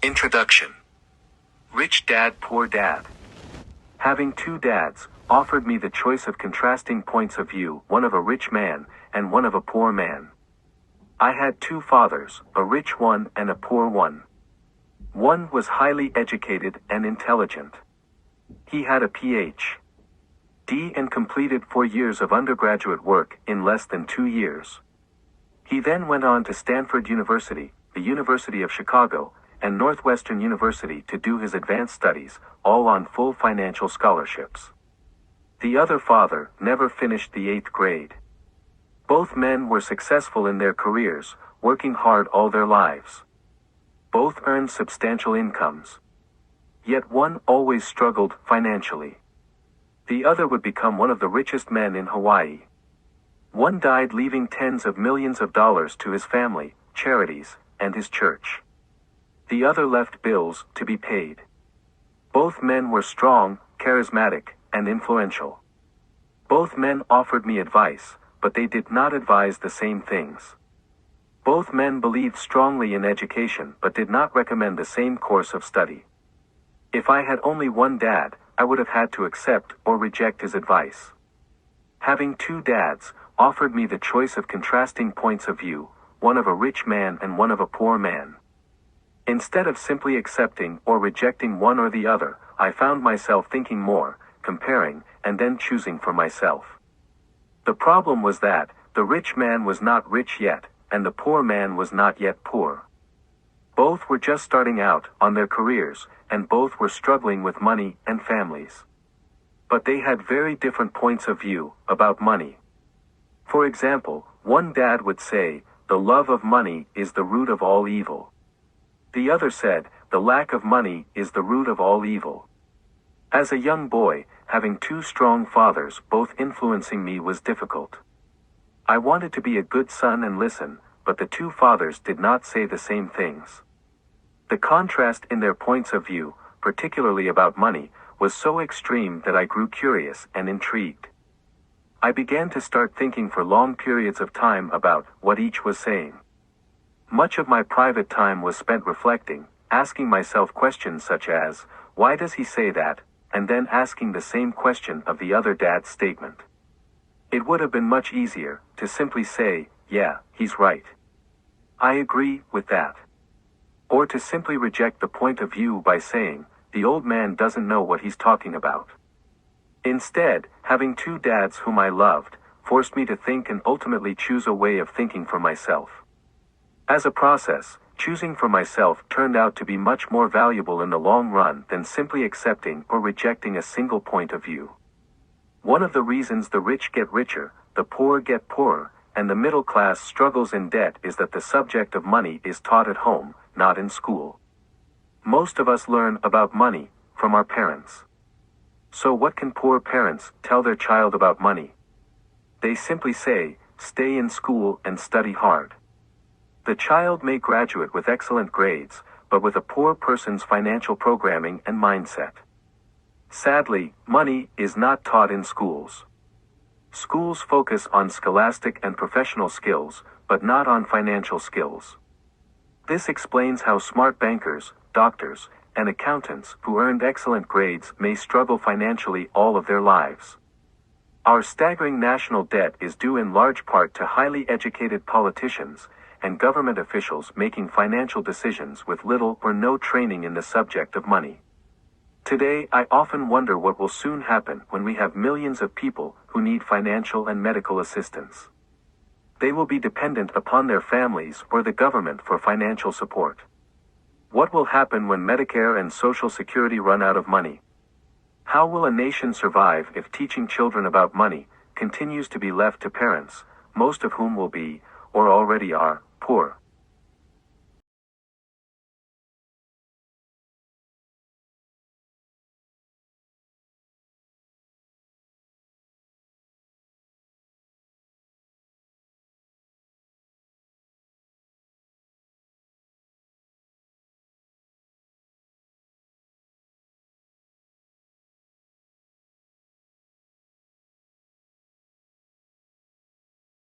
Introduction. Rich Dad, Poor Dad. Having two dads offered me the choice of contrasting points of view, one of a rich man and one of a poor man. I had two fathers, a rich one and a poor one. One was highly educated and intelligent. He had a Ph.D. and completed 4 years of undergraduate work in less than 2 years. He then went on to Stanford University, the University of Chicago, and Northwestern University to do his advanced studies, all on full financial scholarships. The other father never finished the 8th grade. Both men were successful in their careers, working hard all their lives. Both earned substantial incomes. Yet one always struggled financially. The other would become one of the richest men in Hawaii. One died leaving tens of millions of dollars to his family, charities, and his church. The other left bills to be paid. Both men were strong, charismatic, and influential. Both men offered me advice, but they did not advise the same things. Both men believed strongly in education but did not recommend the same course of study. If I had only one dad, I would have had to accept or reject his advice. Having two dads offered me the choice of contrasting points of view, one of a rich man and one of a poor man. Instead of simply accepting or rejecting one or the other, I found myself thinking more, comparing, and then choosing for myself. The problem was that the rich man was not rich yet, and the poor man was not yet poor. Both were just starting out on their careers, and both were struggling with money and families. But they had very different points of view about money. For example, one dad would say, "The love of money is the root of all evil." The other said, "The lack of money is the root of all evil." As a young boy, having two strong fathers both influencing me was difficult. I wanted to be a good son and listen, but the two fathers did not say the same things. The contrast in their points of view, particularly about money, was so extreme that I grew curious and intrigued. I began to start thinking for long periods of time about what each was saying. Much of my private time was spent reflecting, asking myself questions such as, "Why does he say that?" and then asking the same question of the other dad's statement. It would have been much easier to simply say, "Yeah, he's right. I agree with that." Or to simply reject the point of view by saying, "The old man doesn't know what he's talking about." Instead, having two dads whom I loved, forced me to think and ultimately choose a way of thinking for myself. As a process, choosing for myself turned out to be much more valuable in the long run than simply accepting or rejecting a single point of view. One of the reasons the rich get richer, the poor get poorer, and the middle class struggles in debt is that the subject of money is taught at home, not in school. Most of us learn about money from our parents. So what can poor parents tell their child about money? They simply say, "Stay in school and study hard." The child may graduate with excellent grades, but with a poor person's financial programming and mindset. Sadly, money is not taught in schools. Schools focus on scholastic and professional skills, but not on financial skills. This explains how smart bankers, doctors, and accountants who earned excellent grades may struggle financially all of their lives. Our staggering national debt is due in large part to highly educated politicians and government officials making financial decisions with little or no training in the subject of money. Today, I often wonder what will soon happen when we have millions of people who need financial and medical assistance. They will be dependent upon their families or the government for financial support. What will happen when Medicare and Social Security run out of money? How will a nation survive if teaching children about money continues to be left to parents, most of whom will be, or already are, poor?